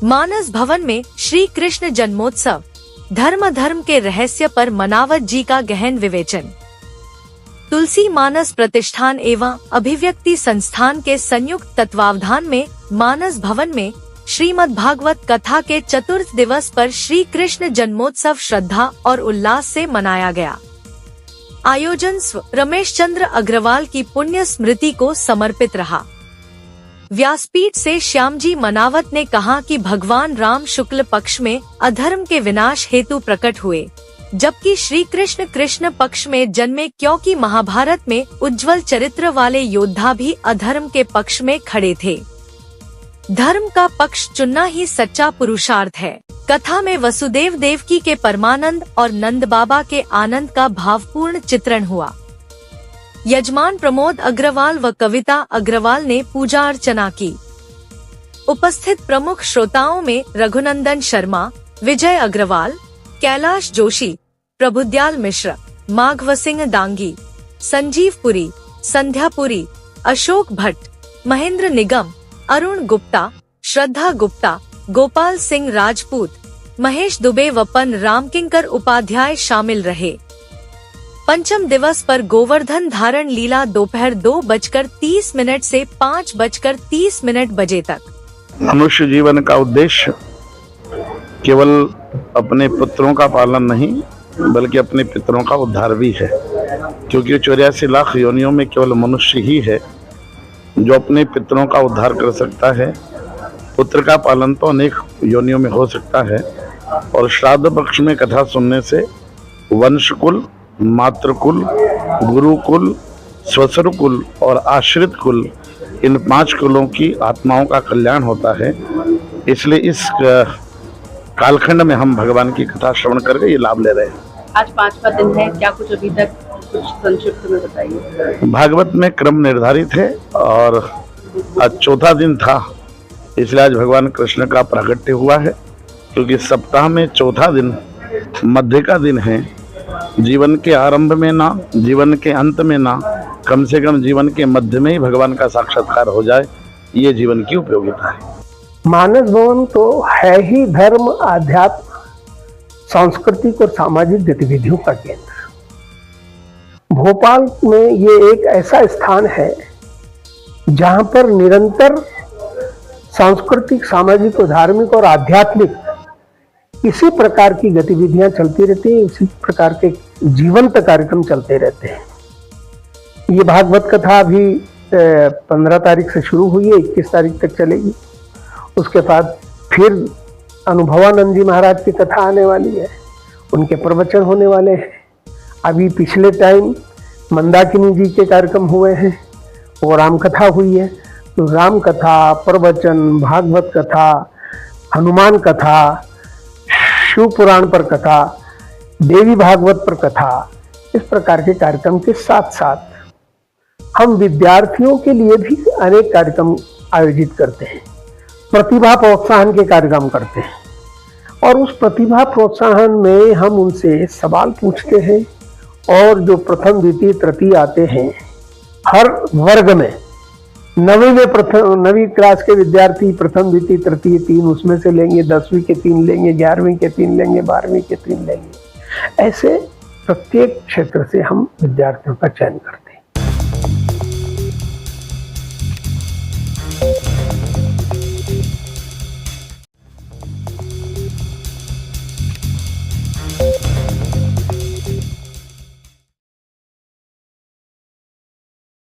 मानस भवन में श्री कृष्ण जन्मोत्सव, धर्म के रहस्य पर मनावत जी का गहन विवेचन। तुलसी मानस प्रतिष्ठान एवं अभिव्यक्ति संस्थान के संयुक्त तत्वावधान में मानस भवन में श्रीमद् भागवत कथा के चतुर्थ दिवस पर श्री कृष्ण जन्मोत्सव श्रद्धा और उल्लास से मनाया गया। आयोजन रमेश चंद्र अग्रवाल की पुण्य स्मृति को समर्पित रहा। व्यासपीठ से श्यामजी मनावत ने कहा कि भगवान राम शुक्ल पक्ष में अधर्म के विनाश हेतु प्रकट हुए, जबकि श्री कृष्ण कृष्ण पक्ष में जन्मे, क्योंकि महाभारत में उज्जवल चरित्र वाले योद्धा भी अधर्म के पक्ष में खड़े थे। धर्म का पक्ष चुनना ही सच्चा पुरुषार्थ है। कथा में वसुदेव देवकी के परमानंद और नंद बाबा के आनंद का भावपूर्ण चित्रण हुआ। यजमान प्रमोद अग्रवाल व कविता अग्रवाल ने पूजा अर्चना की। उपस्थित प्रमुख श्रोताओं में रघुनंदन शर्मा, विजय अग्रवाल, कैलाश जोशी, प्रभुदयाल मिश्र, माघव सिंह डांगी, संजीव पुरी, संध्या पुरी, अशोक भट्ट, महेंद्र निगम, अरुण गुप्ता, श्रद्धा गुप्ता, गोपाल सिंह राजपूत, महेश दुबे व पन रामकिंकर उपाध्याय शामिल रहे। पंचम दिवस पर गोवर्धन धारण लीला दोपहर 2:30 से 5:30 बजे तक। मनुष्य जीवन का उद्देश्य केवल अपने पुत्रों का पालन नहीं बल्कि अपने पितरों का उद्धार भी है, क्योंकि 84 लाख योनियों में केवल मनुष्य ही है जो अपने पितरों का उद्धार कर सकता है। पुत्र का पालन तो अनेक योनियों में हो सकता है, और श्राद्ध पक्ष में कथा सुनने से वंशकुल, मातृकुल, गुरुकुल, स्वसुरकुल और आश्रित कुल, इन 5 कुलों की आत्माओं का कल्याण होता है। इसलिए इस कालखंड में हम भगवान की कथा श्रवण करके ये लाभ ले रहे हैं। आज 5वां दिन है, क्या कुछ अभी तक कुछ संक्षिप्त में बताइए। भागवत में क्रम निर्धारित है और आज चौथा दिन था, इसलिए आज भगवान कृष्ण का प्राकट्य हुआ है, क्योंकि सप्ताह में चौथा दिन मध्य का दिन है। जीवन के आरंभ में ना, जीवन के अंत में ना, कम से कम जीवन के मध्य में ही भगवान का साक्षात्कार हो जाए, ये जीवन की उपयोगिता है। मानस भवन तो है ही धर्म, आध्यात्म, सांस्कृतिक और सामाजिक गतिविधियों का केंद्र। भोपाल में ये एक ऐसा स्थान है जहां पर निरंतर सांस्कृतिक, सामाजिक और धार्मिक और आध्यात्मिक इसी प्रकार की गतिविधियां चलती रहती हैं, इसी प्रकार के जीवंत कार्यक्रम चलते रहते हैं। ये भागवत कथा अभी 15 तारीख से शुरू हुई है, 21 तारीख तक चलेगी। उसके बाद फिर अनुभवानंद जी महाराज की कथा आने वाली है, उनके प्रवचन होने वाले हैं। अभी पिछले टाइम मंदाकिनी जी के कार्यक्रम हुए हैं, वो राम कथा हुई है। तो राम कथा, प्रवचन, भागवत कथा, हनुमान कथा, शिव पुराण पर कथा, देवी भागवत पर कथा, इस प्रकार के कार्यक्रम के साथ साथ हम विद्यार्थियों के लिए भी अनेक कार्यक्रम आयोजित करते हैं। प्रतिभा प्रोत्साहन के कार्यक्रम करते हैं, और उस प्रतिभा प्रोत्साहन में हम उनसे सवाल पूछते हैं, और जो प्रथम, द्वितीय, तृतीय आते हैं, हर वर्ग में 9वीं क्लास के विद्यार्थी प्रथम, द्वितीय, तृतीय 3 उसमें से लेंगे, 10वीं के 3 लेंगे, 11वीं के 3 लेंगे, 12वीं के 3 लेंगे। ऐसे प्रत्येक क्षेत्र से हम विद्यार्थियों का चयन करते हैं।